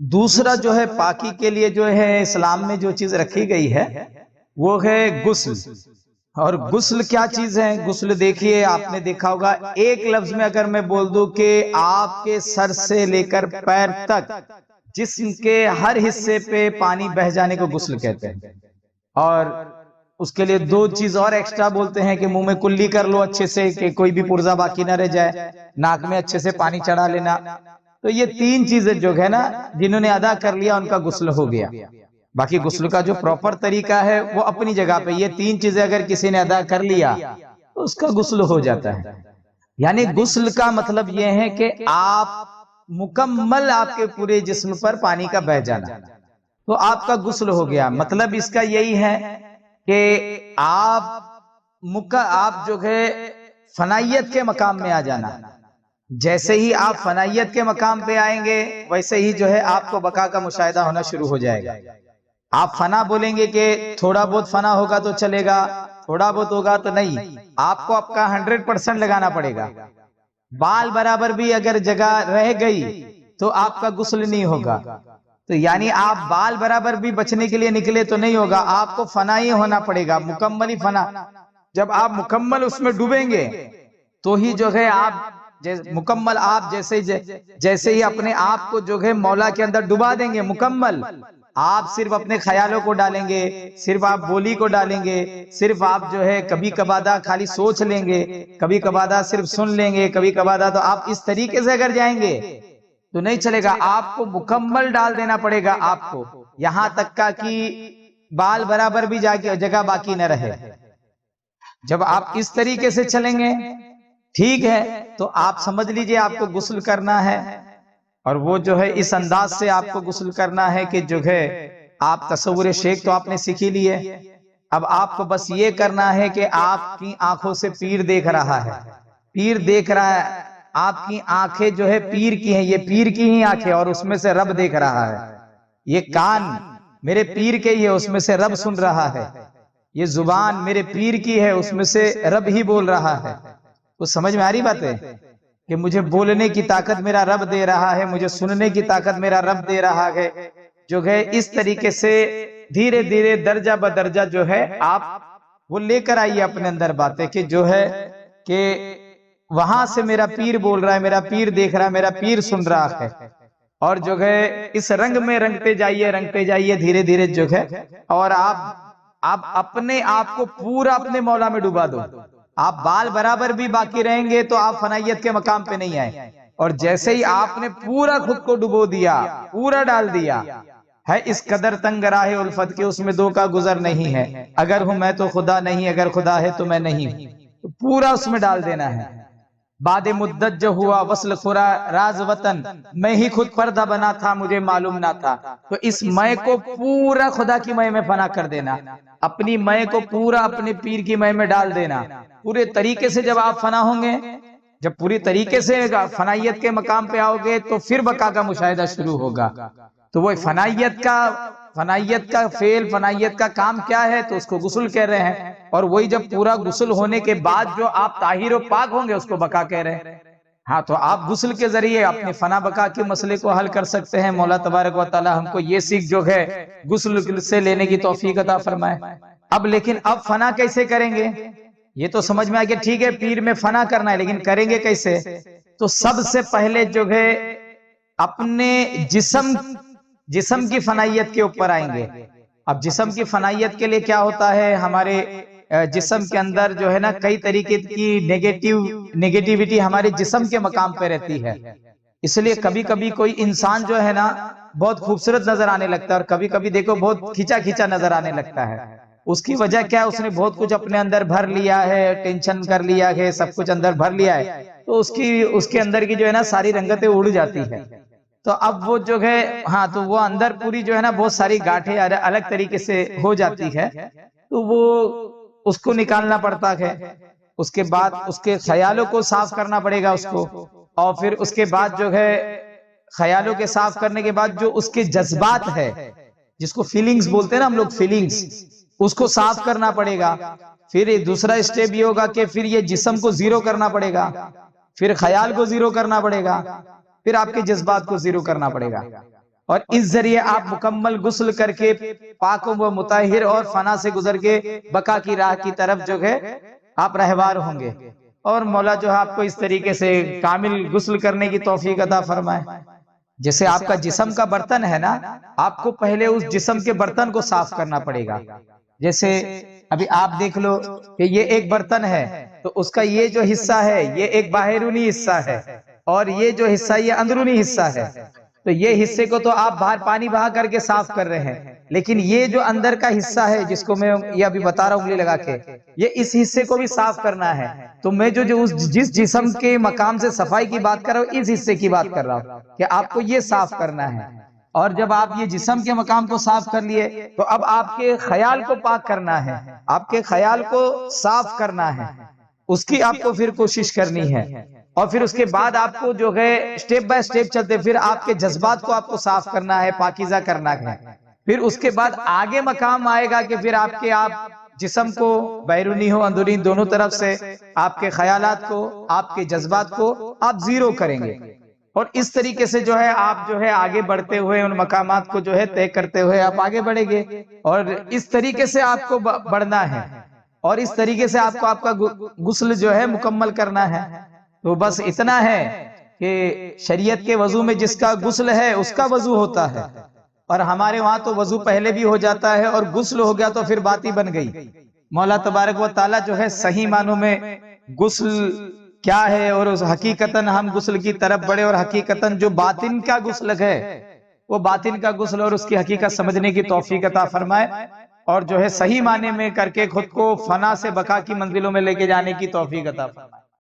دوسرا جو ہے پاکی کے لیے جو ہے اسلام میں جو چیز رکھی گئی ہے وہ ہے غسل. اور غسل کیا چیز ہے؟ غسل دیکھیے، آپ نے دیکھا ہوگا ایک لفظ میں اگر میں بول دوں کہ آپ کے سر سے لے کر پیر تک جسم کے ہر حصے پہ پانی بہ جانے کو غسل کہتے ہیں. اور اس کے لیے دو چیز اور ایکسٹرا بولتے ہیں کہ منہ میں کلی کر لو اچھے سے کہ کوئی بھی پرزہ باقی نہ رہ جائے، ناک میں اچھے سے پانی چڑھا لینا. تو یہ تین چیزیں جو ہے نا جنہوں نے ادا کر لیا ان کا غسل ہو گیا. باقی غسل کا جو پراپر طریقہ ہے وہ اپنی جگہ پہ، یہ تین چیزیں اگر کسی نے ادا کر لیا تو اس کا غسل ہو جاتا ہے. یعنی غسل کا مطلب یہ ہے کہ آپ مکمل آپ کے پورے جسم پر پانی کا بہ جانا، تو آپ کا غسل ہو گیا. مطلب اس کا یہی ہے کہ آپ جو ہے فنائیت کے مقام میں آ جانا. جیسے ہی آپ فنائیت کے مقام پہ آئیں گے ویسے ہی جو ہے آپ کو بقا کا مشاہدہ ہونا شروع ہو جائے گا. آپ فنا بولیں گے کہ تھوڑا بہت فنا ہوگا تو چلے گا، تھوڑا بہت ہوگا تو نہیں، آپ کو آپ کا 100% لگانا پڑے گا. بال برابر بھی اگر جگہ رہ گئی تو آپ کا غسل نہیں ہوگا. تو یعنی آپ بال برابر بھی بچنے کے لیے نکلے تو نہیں ہوگا، آپ کو فنا ہی ہونا پڑے گا، مکمل ہی فنا. جب آپ مکمل اس میں ڈوبیں گے تو ہی جو ہے آپ مکمل، آپ جیسے ہی اپنے آپ کو جو ہے مولا کے اندر ڈبا دیں گے مکمل، آپ صرف اپنے خیالوں کو ڈالیں گے، صرف آپ بولی کو ڈالیں گے، صرف آپ جو ہے کبھی کبھادہ خالی سوچ لیں گے، کبھی کبھادہ صرف سن لیں گے، کبھی کبھادہ. تو آپ اس طریقے سے اگر جائیں گے تو نہیں چلے گا، آپ کو مکمل ڈال دینا پڑے گا آپ کو، یہاں تک کا کہ بال برابر بھی جگہ باقی نہ رہے. جب آپ اس طریقے سے چلیں گے ٹھیک ہے تو آپ سمجھ لیجئے آپ کو غسل کرنا ہے. اور وہ جو ہے اس انداز سے آپ کو غسل کرنا ہے کہ جو ہے آپ تصور شیخ تو آپ نے سیکھی لی ہے. اب آپ کو بس یہ کرنا ہے کہ آپ کی آنکھوں سے پیر دیکھ رہا ہے، پیر دیکھ رہا ہے، آپ کی آنکھیں جو ہے پیر کی ہیں، یہ پیر کی ہی آنکھیں، اور اس میں سے رب دیکھ رہا ہے. یہ کان میرے پیر کے ہی ہے، اس میں سے رب سن رہا ہے. یہ زبان میرے پیر کی ہے، اس میں سے رب ہی بول رہا ہے. تو سمجھ میں آ رہی بات ہے کہ مجھے بولنے کی طاقت میرا رب دے رہا ہے، مجھے سننے کی طاقت میرا رب دے رہا ہے. جو ہے اس طریقے سے دھیرے دھیرے درجہ بدرجہ جو ہے آپ وہ لے کر آئیے اپنے اندر باتیں کہ جو ہے کہ وہاں سے میرا پیر بول رہا ہے، میرا پیر دیکھ رہا ہے، میرا پیر سن رہا ہے. اور جو ہے اس رنگ میں رنگتے جائیے دھیرے دھیرے جو ہے، اور آپ اپنے آپ کو پورا اپنے مولا میں ڈوبا دو. آپ بال برابر بھی باقی رہیں گے تو آپ فنائیت کے مقام پہ نہیں آئے. اور جیسے ہی آپ نے پورا خود کو ڈبو دیا، پورا ڈال دیا ہے، اس قدر تنگ راہ الفت کے اس میں دو کا گزر نہیں ہے. اگر ہوں میں تو خدا نہیں، اگر خدا ہے تو میں نہیں ہوں. تو پورا اس میں ڈال دینا ہے. بعد مدت جو ہوا وصل خورا راز وطن، میں ہی خود پردہ بنا تھا مجھے معلوم نہ تھا. تو اس میں کو پورا خدا کی میں فنا کر دینا، اپنی میں کو پورا اپنے پیر کی میں ڈال دینا. پورے طریقے سے جب آپ فنا ہوں گے، جب پوری طریقے سے فنائیت کے مقام پہ آؤ گے تو پھر بقا کا مشاہدہ شروع ہوگا. تو وہ فنائیت کا فعل، فنائیت کا کام کیا ہے؟ تو اس کو غسل کہہ رہے ہیں. اور وہی جب پورا غسل ہونے کے بعد جو آپ طاہر و پاک ہوں گے اس کو بقا کہہ رہے ہیں. ہاں تو آپ غسل کے ذریعے اپنے فنا بقا کے مسئلے کو حل کر سکتے ہیں. مولا تبارک و تعالی ہم کو یہ سیکھ جو ہے غسل سے لینے کی توفیق عطا فرمائے. اب لیکن اب فنا کیسے کریں گے؟ یہ تو سمجھ میں آ گیا، ٹھیک ہے پیر میں فنا کرنا ہے، لیکن کریں گے کیسے؟ تو سب سے پہلے جو ہے اپنے جسم کی فنائیت کے اوپر آئیں گے. اب جسم کی فنائیت کے لیے کیا ہوتا ہے، ہمارے جسم کے اندر جو ہے نا کئی طریقے کی نیگیٹیوٹی ہمارے جسم کے مقام پہ رہتی ہے. اس لیے کبھی کبھی کوئی انسان جو ہے نا بہت خوبصورت نظر آنے لگتا ہے، اور کبھی کبھی دیکھو بہت کھینچا کھینچا نظر آنے لگتا ہے. اس کی وجہ کیا ہے؟ اس نے بہت کچھ اپنے اندر بھر لیا ہے، ٹینشن کر لیا ہے، سب کچھ اندر بھر لیا ہے. تو اس کے اندر کی جو ہے نا ساری رنگتیں اڑ جاتی ہے. تو اب وہ جو ہے ہاں تو وہ اندر پوری جو ہے نا بہت ساری گاٹھیں الگ طریقے سے ہو جاتی ہے. تو وہ اس کو نکالنا پڑتا ہے. اس کے بعد اس کے خیالوں کو صاف کرنا پڑے گا اس کو. اور پھر اس کے بعد جو ہے خیالوں کے صاف کرنے کے بعد جو اس کے جذبات ہے، جس کو فیلنگز بولتے ہیں نا ہم لوگ، فیلنگز، اس کو صاف کرنا پڑے گا. پھر دوسرا اسٹیپ یہ ہوگا کہ پھر یہ جسم کو زیرو کرنا پڑے گا، پھر خیال کو زیرو کرنا پڑے گا، پھر آپ کے جذبات کو زیرو کرنا پڑے گا. اور اس ذریعے آپ مکمل غسل کر کے پاک و مطہر اور فنا سے گزر کے بقا کی راہ کی طرف جو ہے آپ رہوار ہوں گے، اور مولا جو ہے آپ کو اس طریقے سے کامل غسل کرنے کی توفیق عطا فرمائے۔ جیسے آپ کا جسم کا برتن ہے نا، آپ کو پہلے اس جسم کے برتن کو صاف کرنا پڑے گا۔ جیسے ابھی آپ دیکھ لو کہ یہ ایک برتن ہے، تو اس کا یہ جو حصہ ہے یہ ایک باہرونی حصہ ہے، اور یہ جو حصہ یہ اندرونی حصہ ہے۔ تو یہ حصے کو تو آپ باہر پانی بہا کر کے صاف کر رہے ہیں، لیکن یہ جو اندر کا حصہ ہے جس کو میں یہ ابھی بتا رہا ہوں انگلی لگا کے، یہ اس حصے کو بھی صاف کرنا ہے۔ تو میں جو جس جسم کے مقام سے صفائی کی بات کر رہا ہوں، اس حصے کی بات کر رہا ہوں کہ آپ کو یہ صاف کرنا ہے۔ اور جب آپ یہ جسم کے مقام کو صاف کر لیے تو اب آپ کے خیال کو پاک کرنا ہے، آپ کے خیال کو صاف کرنا ہے، اس کی آپ کو پھر کوشش کرنی ہے۔ اور پھر اس کے بعد آپ کو جو ہے سٹیپ بائی سٹیپ چلتے پھر آپ کے جذبات کو آپ کو صاف کرنا ہے، پاکیزہ کرنا ہے۔ پھر اس کے بعد آگے مقام آئے گا کہ پھر آپ جسم کو بیرونی ہو اندرونی دونوں طرف سے آپ کے خیالات کو، آپ کے جذبات کو آپ زیرو کریں گے، اور اس طریقے سے جو ہے آپ جو ہے آگے بڑھتے ہوئے ان مقامات کو جو ہے طے کرتے ہوئے آپ آگے بڑھیں گے، اور اس طریقے سے آپ کو بڑھنا ہے، اور اس طریقے سے آپ کو آپ کا غسل جو ہے مکمل کرنا ہے۔ تو بس اتنا ہے کہ شریعت کے وضو میں جس کا غسل ہے اس کا وضو ہوتا ہے، اور ہمارے وہاں تو وضو پہلے بھی ہو جاتا ہے اور غسل ہو گیا تو پھر بات ہی بن گئی۔ مولا تبارک و تعالی جو ہے صحیح معنوں میں غسل کیا ہے، اور اس حقیقتاً ہم غسل کی طرف بڑھے، اور حقیقتاً جو باطن کا غسل ہے وہ باطن کا غسل اور اس کی حقیقت سمجھنے کی توفیق عطا فرمائے، اور جو ہے صحیح معنی میں کر کے خود کو فنا سے بقا کی منزلوں میں لے کے جانے کی توفیق عطا فرمائے۔